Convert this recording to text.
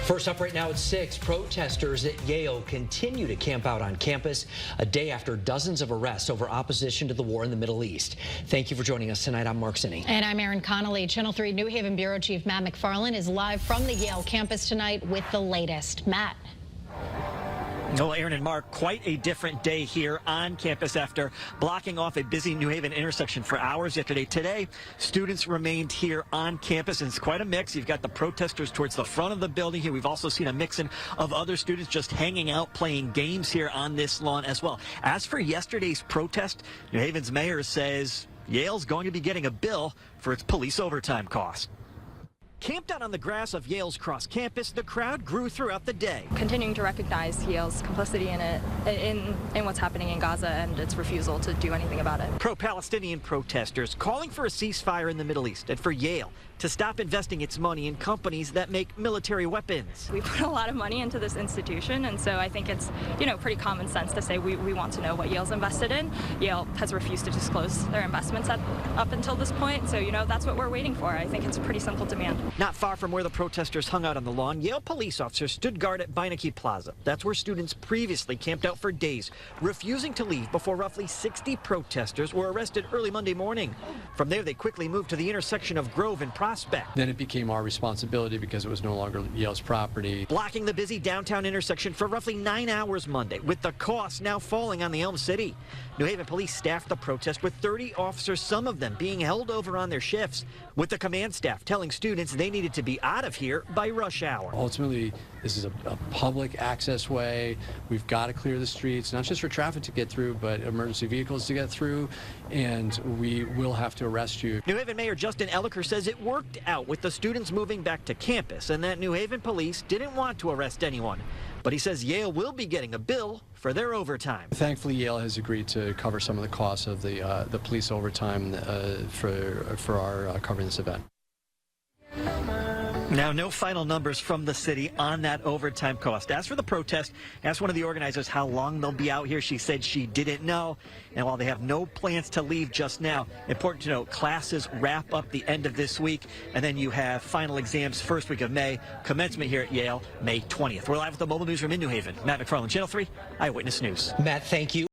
First up right now at 6, protesters at Yale continue to camp out on campus a day after dozens of arrests over opposition to the war in the Middle East. Thank you for joining us tonight. I'm Mark Zinni. And I'm Erin Connolly. Channel 3 New Haven Bureau Chief Matt McFarland is live from the Yale campus tonight with the latest. Matt. Well, Aaron and Mark, quite a different day here on campus after blocking off a busy New Haven intersection for hours yesterday. Today, students remained here on campus, and it's quite a mix. You've got the protesters towards the front of the building here. We've also seen a mix of other students just hanging out, playing games here on this lawn as well. As for yesterday's protest, New Haven's mayor says Yale's going to be getting a bill for its police overtime costs. Camped out on the grass of Yale's cross campus, the crowd grew throughout the day. Continuing to recognize Yale's complicity in what's happening in Gaza and its refusal to do anything about it. Pro-Palestinian protesters calling for a ceasefire in the Middle East and for Yale to stop investing its money in companies that make military weapons. We put a lot of money into this institution, and so I think it's, pretty common sense to say we want to know what Yale's invested in. Yale has refused to disclose their investments up until this point, so that's what we're waiting for. I think it's a pretty simple demand. Not far from where the protesters hung out on the lawn, Yale police officers stood guard at Beinecke Plaza. That's where students previously camped out for days, refusing to leave before roughly 60 protesters were arrested early Monday morning. From there, they quickly moved to the intersection of Grove and Prospect. Then it became our responsibility because it was no longer Yale's property. Blocking the busy downtown intersection for roughly 9 hours Monday, with the costs now falling on the Elm City. New Haven police staffed the protest with 30 officers, some of them being held over on their shifts, with the command staff telling students they needed to be out of here by rush hour. Ultimately, this is a public access way. We've got to clear the streets, not just for traffic to get through, but emergency vehicles to get through, and we will have to arrest you. New Haven Mayor Justin Elliker says it worked out with the students moving back to campus and that New Haven police didn't want to arrest anyone. But he says Yale will be getting a bill for their overtime. Thankfully, Yale has agreed to cover some of the costs of the police overtime for our covering this event. Now, no final numbers from the city on that overtime cost. As for the protest, asked one of the organizers how long they'll be out here. She said she didn't know. And while they have no plans to leave just now, important to note, classes wrap up the end of this week. And then you have final exams first week of May, commencement here at Yale, May 20th. We're live with the mobile newsroom in New Haven. Matt McFarland, Channel 3 Eyewitness News. Matt, thank you.